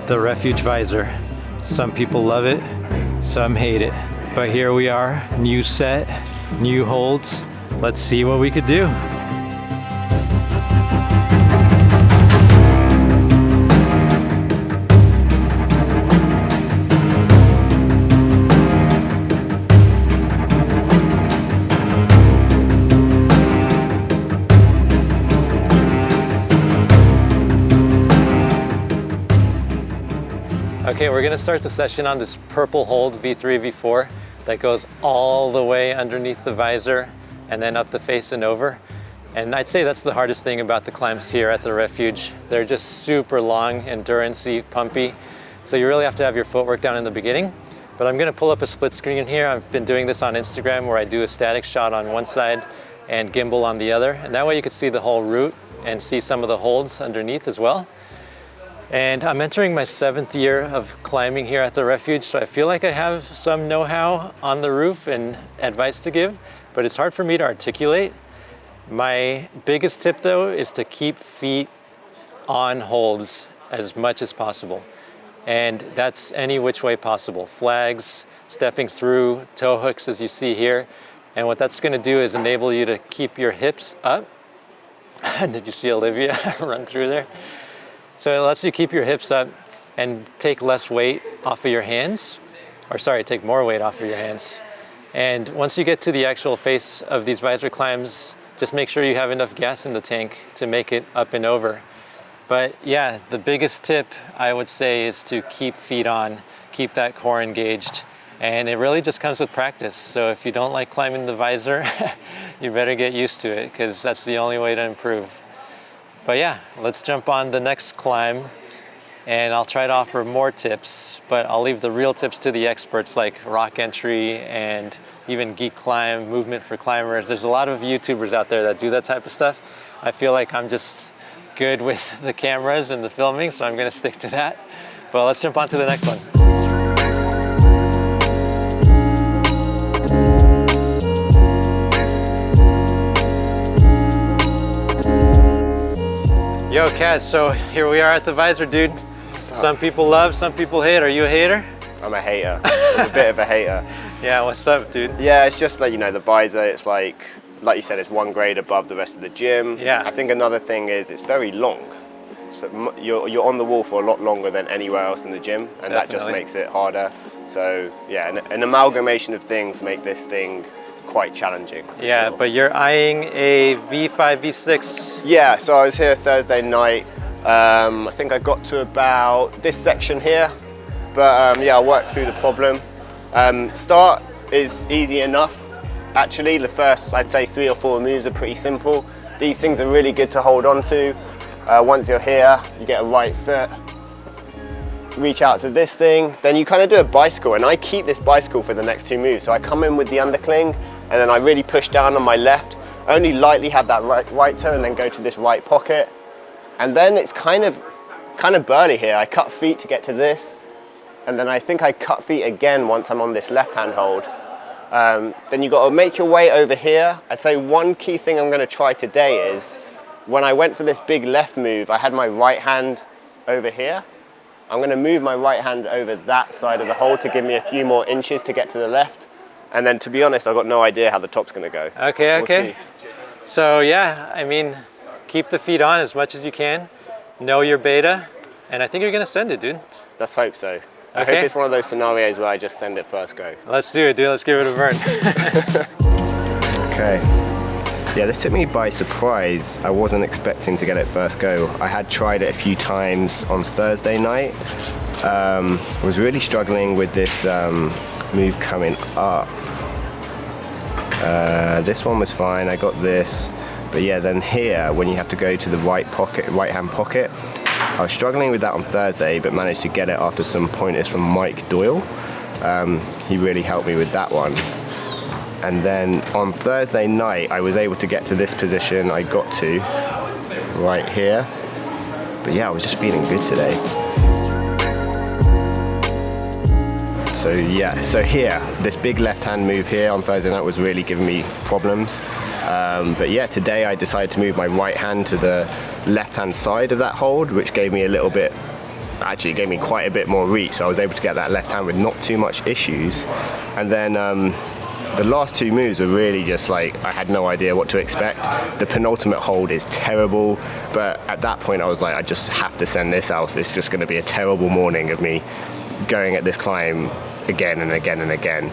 The Refuge visor. Some people love it, some hate it. But here we are, new set, new holds. Let's see what we could do. Okay, we're gonna start the session on this purple hold V3, V4 that goes all the way underneath the visor and then up the face and over. And I'd say that's the hardest thing about the climbs here at the Refuge. They're just super long, endurance-y, pumpy. So you really have to have your footwork down in the beginning. But I'm gonna pull up a split screen here. I've been doing this on Instagram where I do a static shot on one side and gimbal on the other. And that way you can see the whole route and see some of the holds underneath as well. And I'm entering my 7th year of climbing here at the Refuge, so I feel like I have some know-how on the roof and advice to give, but it's hard for me to articulate. My biggest tip though is to keep feet on holds as much as possible. And that's any which way possible. Flags, stepping through, toe hooks as you see here. And what that's gonna do is enable you to keep your hips up. Did you see Olivia run through there? So it lets you keep your hips up and take less weight off of your hands, or sorry, take more weight off of your hands. And once you get to the actual face of these visor climbs, just make sure you have enough gas in the tank to make it up and over. But yeah, the biggest tip I would say is to keep feet on, keep that core engaged. And it really just comes with practice. So if you don't like climbing the visor, you better get used to it because that's the only way to improve. But yeah, let's jump on the next climb and I'll try to offer more tips, but I'll leave the real tips to the experts like rock entry and even geek climb, movement for climbers. There's a lot of YouTubers out there that do that type of stuff. I feel like I'm just good with the cameras and the filming, so I'm gonna stick to that. But let's jump on to the next one. Yo, Kas, so here we are at the visor, dude. Some people love, some people hate. Are you a hater? I'm a hater. I'm a bit of a hater. Yeah, what's up, dude? Yeah, it's just like, you know, the visor, it's like you said, it's one grade above the rest of the gym. Yeah. I think another thing is it's very long. So you're on the wall for a lot longer than anywhere else in the gym, and that just makes it harder. So yeah, an amalgamation of things make this thing quite challenging. Yeah, sure. But you're eyeing a V5, V6. Yeah, so I was here Thursday night. I think I got to about this section here, but yeah, I worked through the problem. Start is easy enough. Actually, the first, I'd say 3 or 4 moves are pretty simple. These things are really good to hold on to. Once you're here, you get a right foot, reach out to this thing, then you kind of do a bicycle, and I keep this bicycle for the next 2 moves. So I come in with the undercling, and then I really push down on my left, only lightly have that right toe, and then go to this right pocket. And then it's kind of burly here. I cut feet to get to this, and then I think I cut feet again once I'm on this left-hand hold. Then you got to make your way over here. I'd say one key thing I'm going to try today is, when I went for this big left move, I had my right hand over here. I'm going to move my right hand over that side of the hold to give me a few more inches to get to the left. And then, to be honest, I've got no idea how the top's going to go. Okay, okay. We'll see. So yeah, I mean, keep the feet on as much as you can. Know your beta, and I think you're going to send it, dude. Let's hope so. Okay. I hope it's one of those scenarios where I just send it first go. Let's do it, dude. Let's give it a burn. Okay. Yeah, this took me by surprise. I wasn't expecting to get it first go. I had tried it a few times on Thursday night. I was really struggling with this move coming up. This one was fine, I got this. But yeah, then here, when you have to go to the right-hand pocket, I was struggling with that on Thursday, but managed to get it after some pointers from Mike Doyle. He really helped me with that one. And then on Thursday night, I was able to get to this position I got to right here. But yeah, I was just feeling good today. So yeah, so here, this big left-hand move here on Thursday night was really giving me problems. But yeah, today I decided to move my right hand to the left-hand side of that hold, which gave me a little bit actually gave me quite a bit more reach, so I was able to get that left hand with not too much issues. And then the last two moves were really just like, I had no idea what to expect. The penultimate hold is terrible, but at that point I was like, I just have to send this out. It's just going to be a terrible morning of me going at this climb again and again and again.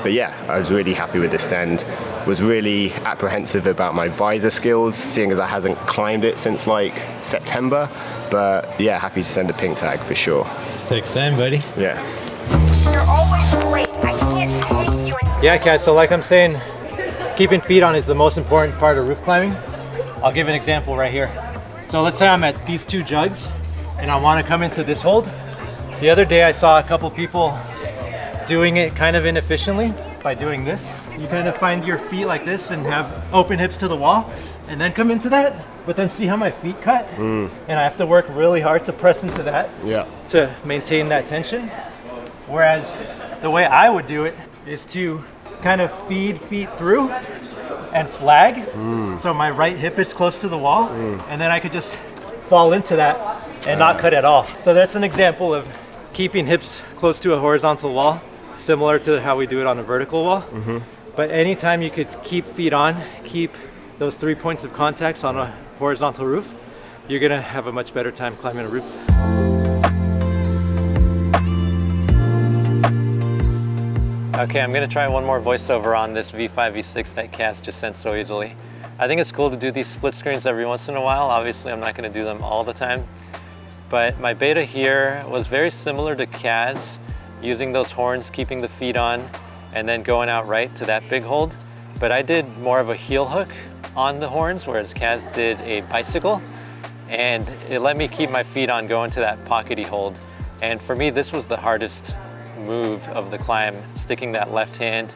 But yeah, I was really happy with this stand. Was really apprehensive about my visor skills, seeing as I hasn't climbed it since like September. But yeah, happy to send a pink tag for sure. Sick send, buddy. Yeah. You're always late. I can't take you. Yeah, Kat, so like I'm saying, keeping feet on is the most important part of roof climbing. I'll give an example right here. So let's say I'm at these two jugs and I want to come into this hold. The other day I saw a couple people doing it kind of inefficiently by doing this. You kind of find your feet like this and have open hips to the wall and then come into that, but then see how my feet cut? And I have to work really hard to press into that to maintain that tension. Whereas the way I would do it is to kind of feed feet through and flag. So my right hip is close to the wall and then I could just fall into that and not cut at all. So that's an example of keeping hips close to a horizontal wall, similar to how we do it on a vertical wall. But anytime you could keep feet on, keep those 3 points of contact on a horizontal roof, you're gonna have a much better time climbing a roof. Okay, I'm gonna try one more voiceover on this V5, V6 that Kas just sent so easily. I think it's cool to do these split screens every once in a while. Obviously, I'm not gonna do them all the time. But my beta here was very similar to Kas, using those horns, keeping the feet on, and then going out right to that big hold. But I did more of a heel hook on the horns, whereas Kas did a bicycle. And it let me keep my feet on going to that pockety hold. And for me, this was the hardest move of the climb, sticking that left hand.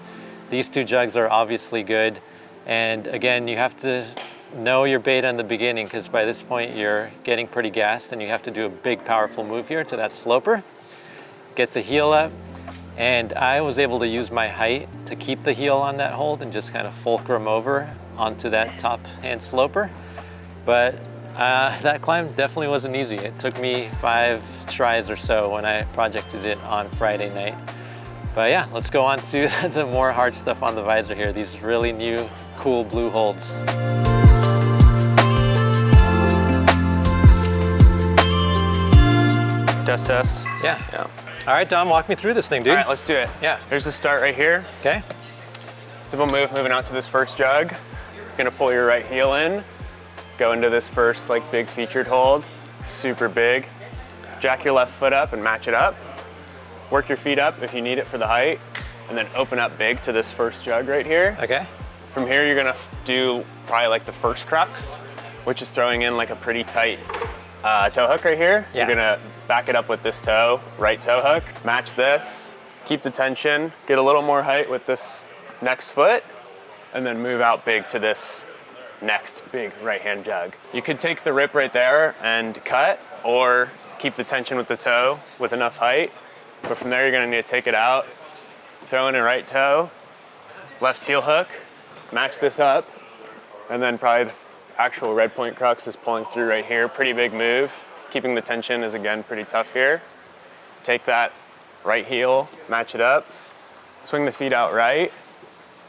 These two jugs are obviously good. And again, you have to know your beta in the beginning, because by this point you're getting pretty gassed and you have to do a big powerful move here to that sloper. Get the heel up, and I was able to use my height to keep the heel on that hold and just kind of fulcrum over onto that top hand sloper. But that climb definitely wasn't easy. It took me 5 tries or so when I projected it on Friday night. But yeah, let's go on to the more hard stuff on the visor here, these really new, cool blue holds. Test. Yeah. All right, Dom, walk me through this thing, dude. All right, let's do it. Yeah. Here's the start right here. Okay. Simple move, moving out to this first jug. You're gonna pull your right heel in, go into this first like big featured hold, super big. Jack your left foot up and match it up. Work your feet up if you need it for the height, and then open up big to this first jug right here. Okay. From here, you're gonna do probably like the first crux, which is throwing in like a pretty tight toe hook right here. Yeah. You're gonna back it up with this toe, right toe hook, match this, keep the tension, get a little more height with this next foot, and then move out big to this next big right hand jug. You could take the rip right there and cut, or keep the tension with the toe with enough height. But from there, you're gonna need to take it out, throw in a right toe, left heel hook, match this up, and then probably the actual red point crux is pulling through right here. Pretty big move. Keeping the tension is again pretty tough here. Take that right heel, match it up, swing the feet out right,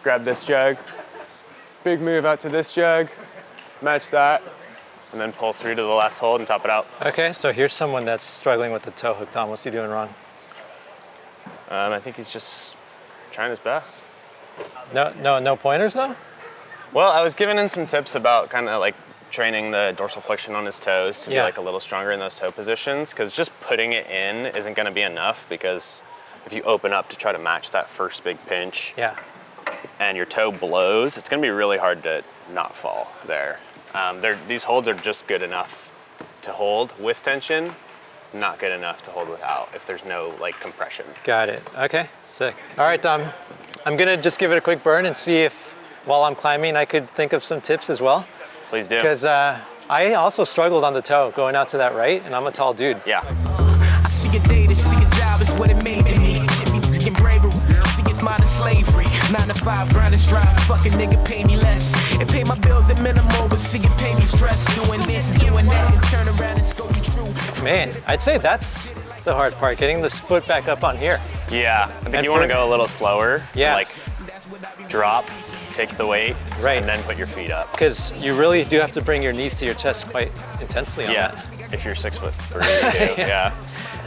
grab this jug, big move out to this jug, match that, and then pull through to the last hold and top it out. Okay, so here's someone that's struggling with the toe hook, Tom. What's he doing wrong? I think he's just trying his best. No pointers though? Well, I was given in some tips about kind of like training the dorsal flexion on his toes to be like a little stronger in those toe positions, because just putting it in isn't going to be enough, because if you open up to try to match that first big pinch and your toe blows, it's going to be really hard to not fall there. These holds are just good enough to hold with tension, not good enough to hold without if there's no like compression. Got it. Okay, sick. All right, Dom, I'm gonna just give it a quick burn and see if while I'm climbing I could think of some tips as well. Please do. Because I also struggled on the toe going out to that right, and I'm a tall dude. Yeah. I see a day, see a job is what it made to me. Freaking bravery, see it's modern slavery. 9 to 5, grind and strive, fucking nigga pay me less. It pay my bills at minimal, but see it pay me stress. Doing this, doing that, and turn around and scope. Man, I'd say that's the hard part, getting this foot back up on here. Yeah, I think And you want to for- go a little slower. Yeah. Like drop, take the weight, Right. and then put your feet up. Because you really do have to bring your knees to your chest quite intensely on Yeah, that. if you're 6'3", you do. Yeah.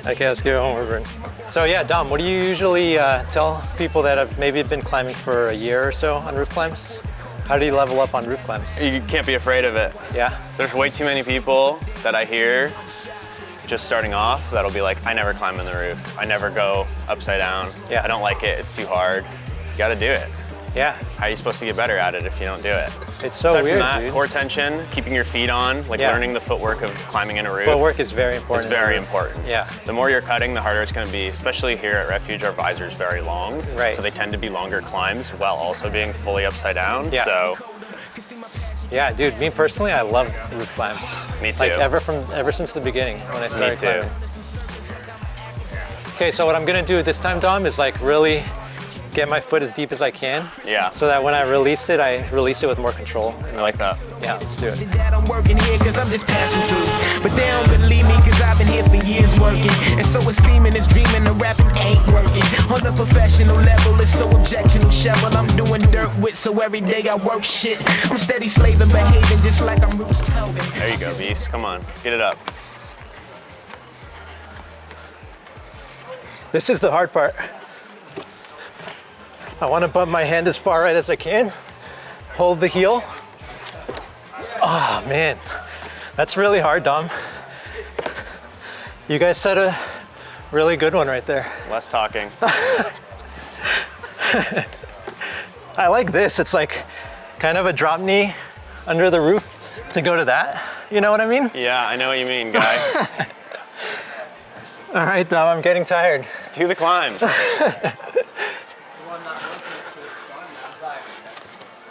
Okay, let's give it one more burn. So yeah, Dom, what do you usually tell people that have maybe been climbing for a year or so on roof climbs? How do you level up on roof climbs? You can't be afraid of it. Yeah? There's way too many people that I hear just starting off that'll be like, I never climb on the roof. I never go upside down. Yeah. I don't like it, it's too hard. You gotta do it. Yeah. How are you supposed to get better at it if you don't do it? It's so Aside weird, from that, dude. core tension, keeping your feet on, like Yeah. learning the footwork of climbing in a roof. Footwork is very important. It's very important. Yeah. The more you're cutting, the harder it's going to be, especially here at Refuge. Our visor is very long. Right. So they tend to be longer climbs while also being fully upside down. Yeah. So, Yeah, dude, me personally, I love roof climbs. me too. Like ever since the beginning when I started too. climbing. Okay, so what I'm gonna do this time, Dom, is like really get my foot as deep as I can. Yeah. So that when I release it with more control. I like that. Yeah, let's do it. That I'm working here cause I'm just passing through. But they don't believe me cause I've been here for years working. And so it's seeming this dreaming and rapping ain't working. On a professional level, it's so objectional shovel I'm doing dirt with, so every day I work shit. I'm steady slaving, behaving just like I'm Roots Telvin. There you go, Beast. Come on, get it up. This is the hard part. I want to bump my hand as far right as I can. Hold the heel. Oh man, that's really hard, Dom. You guys set a really good one right there. Less talking. I like this. It's like kind of a drop knee under the roof to go to that. You know what I mean? Yeah, I know what you mean, guy. All right, Dom, I'm getting tired. To the climb.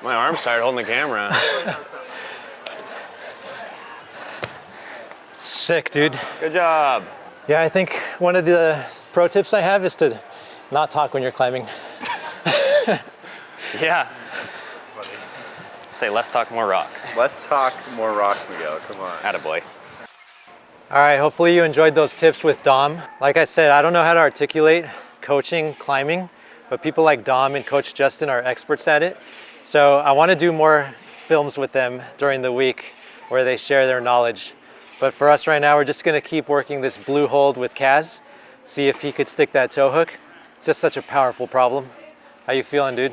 My arm's tired holding the camera. Sick, dude. Good job. Yeah, I think one of the pro tips I have is to not talk when you're climbing. Yeah. That's funny. Say less talk, more rock. Less talk, more rock, Miguel. Come on. Attaboy. All right, hopefully you enjoyed those tips with Dom. Like I said, I don't know how to articulate coaching climbing, but people like Dom and Coach Justin are experts at it. So I want to do more films with them during the week where they share their knowledge. But for us right now, we're just gonna keep working this blue hold with Kaz, see if he could stick that toe hook. It's just such a powerful problem. How you feeling, dude?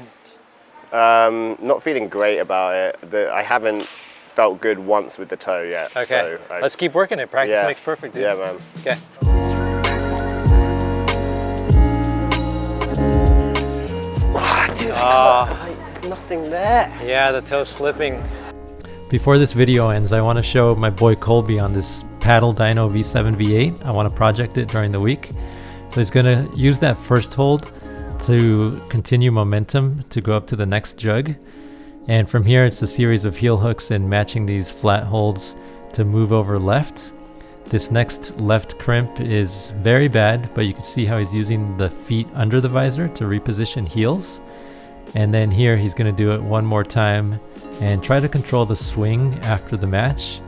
Not feeling great about it. I haven't felt good once with the toe yet. Okay, So let's keep working it. Practice yeah. makes perfect, dude. Yeah, man. Okay. Dude, there's nothing there. Yeah, the toe's slipping. Before this video ends, I want to show my boy Colby on this paddle Dyno V8. I want to project it during the week. So he's going to use that first hold to continue momentum to go up to the next jug. And from here, it's a series of heel hooks and matching these flat holds to move over left. This next left crimp is very bad, but you can see how he's using the feet under the visor to reposition heels. And then here he's going to do it one more time and try to control the swing after the match.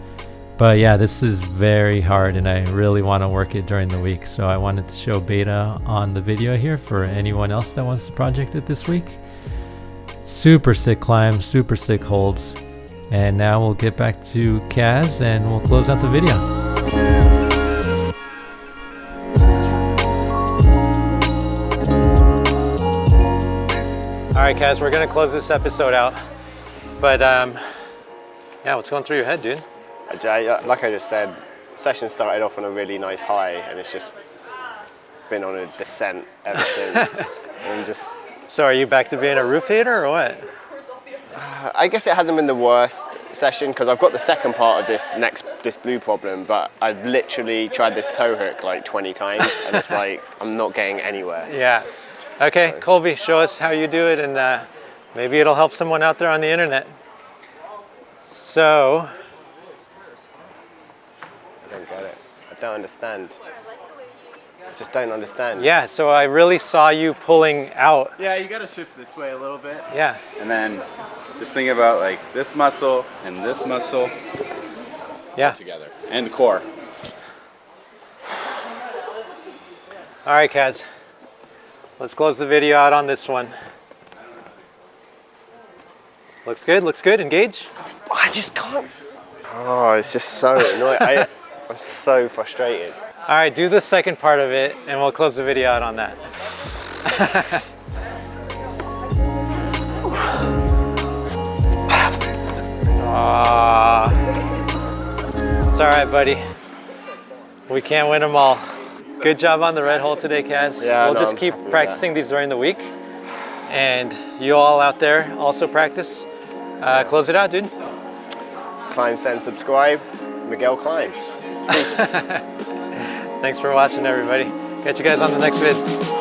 But yeah, this is very hard and I really want to work it during the week. So I wanted to show beta on the video here for anyone else that wants to project it this week. Super sick climb, super sick holds. And now we'll get back to Kaz and we'll close out the video. All right, Kaz, we're gonna close this episode out. But yeah, what's going through your head, dude? Like I just said, session started off on a really nice high and it's just been on a descent ever since. And just, So are you back to being a roof hater or what? I guess it hasn't been the worst session because I've got the second part of this blue problem, but I've literally tried this toe hook like 20 times and it's like, I'm not getting anywhere. Yeah. Okay, Colby, show us how you do it and maybe it'll help someone out there on the internet. So, I don't get it. I don't understand. I just don't understand. yeah, so I really saw you pulling out. Yeah, you gotta shift this way a little bit. Yeah. And then just think about like this muscle and this muscle Yeah. together. And the core. All right, Kaz. Let's close the video out on this one. Looks good, looks good. Engage. I just can't. Oh, it's just so annoying. I'm so frustrated. All right, do the second part of it and we'll close the video out on that. It's all right, buddy. We can't win them all. Good job on the red hole today, Kaz. Yeah, we'll no, just I'm keep happy with practicing these during the week. And you all out there also practice. Close it out, dude. Climb, send, subscribe. Miguel climbs. Peace. Thanks for watching, everybody. Catch you guys on the next vid.